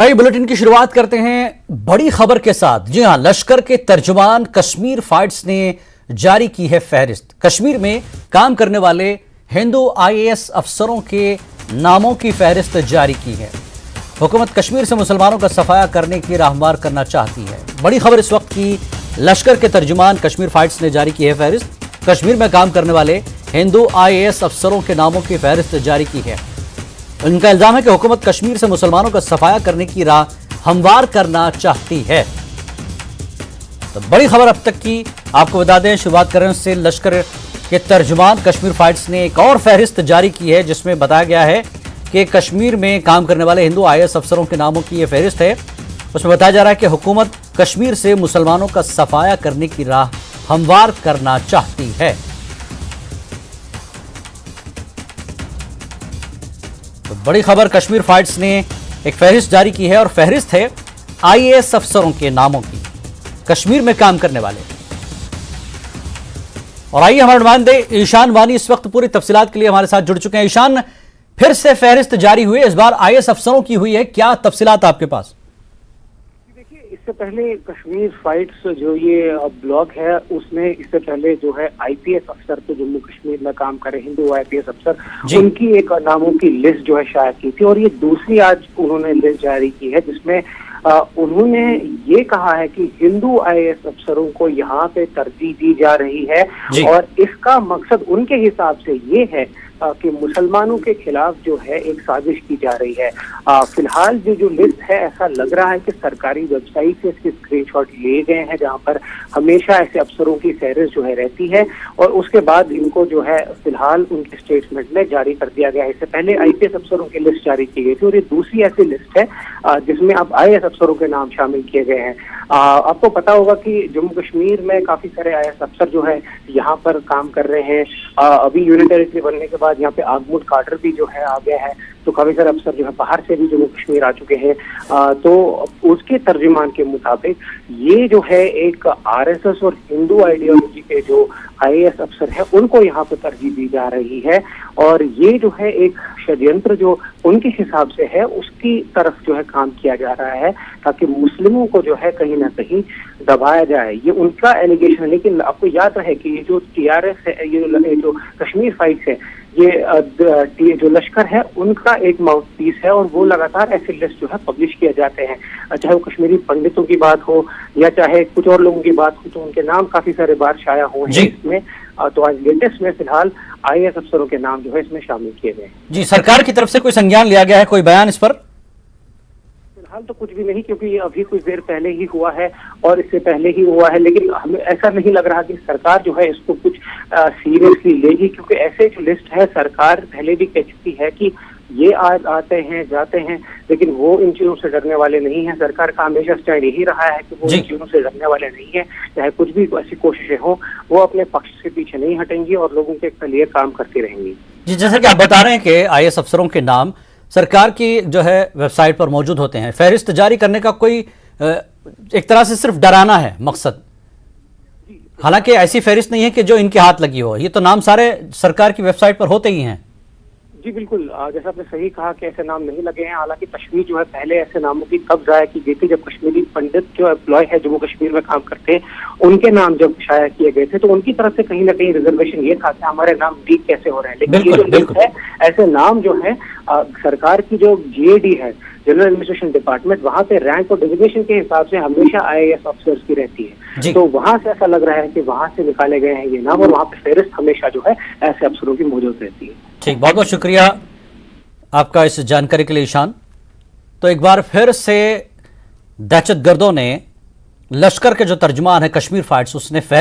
नई बुलेटिन की शुरुआत करते हैं बड़ी खबर के साथ। जी हां, लश्कर के तर्जुमान कश्मीर फाइट्स ने जारी की है फहरिस्त। कश्मीर में काम करने वाले हिंदू आईएएस अफसरों के नामों की फहरिस्त जारी की है। हुकूमत कश्मीर से मुसलमानों का सफाया करने की राह हमवार करना चाहती है। बड़ी खबर इस वक्त की, लश्कर के तर्जुमान कश्मीर फाइट्स ने जारी की है फहरिस्त। कश्मीर में काम करने वाले हिंदू आईएएस अफसरों के नामों की फहरिस्त जारी की है। उनका इल्जाम है कि हुकूमत कश्मीर से मुसलमानों का सफाया करने की राह हमवार करना चाहती है। तो बड़ी खबर अब तक की आपको बता दें, शुरुआत करें उससे। लश्कर के तर्जुमान कश्मीर फाइट्स ने एक और फहरिस्त जारी की है जिसमें बताया गया है कि कश्मीर में काम करने वाले हिंदू आईएएस अफसरों के नामों की यह फहरिस्त है। उसमें बताया जा रहा है कि हुकूमत कश्मीर से मुसलमानों का सफाया करने की राह हमवार करना चाहती है। तो बड़ी खबर, कश्मीर फाइट्स ने एक फहरिस्त जारी की है और फहरिस्त है आईएएस अफसरों के नामों की, कश्मीर में काम करने वाले। और आइए हमारे नुमाइंदे ईशान वानी इस वक्त पूरी तफसीलात के लिए हमारे साथ जुड़ चुके हैं। ईशान, फिर से फहरिस्त जारी हुई, इस बार आईएएस अफसरों की हुई है, क्या तफसीलात आपके पास? इससे पहले कश्मीर फाइट्स जो ये ब्लॉग है उसमें इससे पहले जो है आईपीएस अफसर तो जम्मू कश्मीर में काम करे हिंदू आईपीएस अफसर, उनकी एक नामों की लिस्ट जो है शाया की थी। और ये दूसरी आज उन्होंने लिस्ट जारी की है जिसमें उन्होंने ये कहा है कि हिंदू आईएएस अफसरों को यहाँ पे तरजीह दी जा रही है और इसका मकसद उनके हिसाब से ये है कि मुसलमानों के खिलाफ जो है एक साजिश की जा रही है। फिलहाल जो लिस्ट है, ऐसा लग रहा है कि सरकारी वेबसाइट से इसके स्क्रीनशॉट लिए गए हैं जहां पर हमेशा ऐसे अफसरों की फहरिस्त जो है रहती है और उसके बाद इनको जो है फिलहाल उनके स्टेटमेंट में जारी कर दिया गया है। इससे पहले आईपीएस अफसरों की लिस्ट जारी की गई थी और ये दूसरी ऐसी लिस्ट है जिसमें अब आईएएस अफसरों के नाम शामिल किए गए हैं। आपको पता होगा कि जम्मू कश्मीर में काफी सारे आईएएस अफसर जो है यहाँ पर काम कर रहे हैं। अभी यूनियन टेरिटरी बनने के बाद यहाँ पे आगमुड काडर भी जो है आ गया है, तो काफी सारे अफसर जो है बाहर से भी जम्मू कश्मीर आ चुके हैं। तो उसके तर्जुमान के मुताबिक ये जो है एक आरएसएस और हिंदू आइडियोलॉजी के जो आईएएस अफसर है उनको यहाँ पर तरजीह दी जा रही है और ये जो है एक षड्यंत्र जो उनके हिसाब से है उसकी तरफ जो है काम किया जा रहा है ताकि मुस्लिमों को जो है कहीं ना कहीं दबाया जाए। ये उनका एलिगेशन है। लेकिन आपको याद रहे कि ये जो टीआरएस है, ये जो कश्मीर फाइट्स है, ये जो लश्कर है उनका एक माउथ पीस है और वो लगातार ऐसे लिस्ट जो है पब्लिश किए जाते हैं। चाहे वो कश्मीरी पंडितों की बात हो या चाहे कुछ और लोगों की बात हो, तो उनके नाम काफी सारे बार शाया हुए हैं इसमें। तो आज लेटेस्ट में फिलहाल आईएएस अफसरों के नाम जो है इसमें शामिल किए गए। जी, सरकार की तरफ से कोई संज्ञान लिया गया है, कोई बयान इस पर? फिलहाल तो कुछ भी नहीं, क्योंकि ये अभी कुछ देर पहले ही हुआ है और इससे पहले ही हुआ है। लेकिन हमें ऐसा नहीं लग रहा कि सरकार जो है इसको कुछ सीरियसली लेगी, क्योंकि ऐसे जो लिस्ट है सरकार पहले भी कह चुकी है कि ये आते हैं जाते हैं, लेकिन वो इन चीजों से डरने वाले नहीं है। सरकार का हमेशा स्टैंड यही रहा है कि वो इन चीजों से डरने वाले नहीं है। चाहे कुछ भी ऐसी कोशिशें हो, वो अपने पक्ष से पीछे नहीं हटेंगी और लोगों के लिए काम करती रहेंगी। जी, जैसा कि आप बता रहे हैं कि आईएएस अफसरों के नाम सरकार की जो है वेबसाइट पर मौजूद होते हैं। फहरिस्त जारी करने का कोई एक तरह से सिर्फ डराना है मकसद, हालांकि ऐसी फहरिस्त नहीं है कि जो इनके हाथ लगी हो। ये तो नाम सारे सरकार की वेबसाइट पर होते ही हैं। जी बिल्कुल, जैसा आपने सही कहा कि ऐसे नाम नहीं लगे हैं। हालांकि तशवीर जो है पहले ऐसे नामों की कब जाया की गई थी जब कश्मीरी पंडित जो एम्प्लॉय है जम्मू कश्मीर में काम करते हैं, उनके नाम जब शाया किए गए थे तो उनकी तरफ से कहीं ना कहीं रिजर्वेशन ये था कि हमारे नाम लीक कैसे हो रहे हैं। लेकिन ये जो लिस्ट है, ऐसे नाम जो है सरकार की जो जीएडी है, जनरल एडमिनिस्ट्रेशन डिपार्टमेंट, वहां पे रैंक और डिजिग्नेशन के हिसाब से हमेशा आईएएस ऑफिसर्स की रहती है। तो वहां से ऐसा लग रहा है कि वहां से निकाले गए हैं ये नाम और वहां पे फहरिस्त हमेशा जो है ऐसे अफसरों की मौजूद रहती है। ठीक, बहुत बहुत शुक्रिया आपका इस जानकारी के लिए ईशान। तो एक बार फिर से दहशतगर्दों ने, लश्कर के जो तर्जुमान है कश्मीर फाइट्स, उसने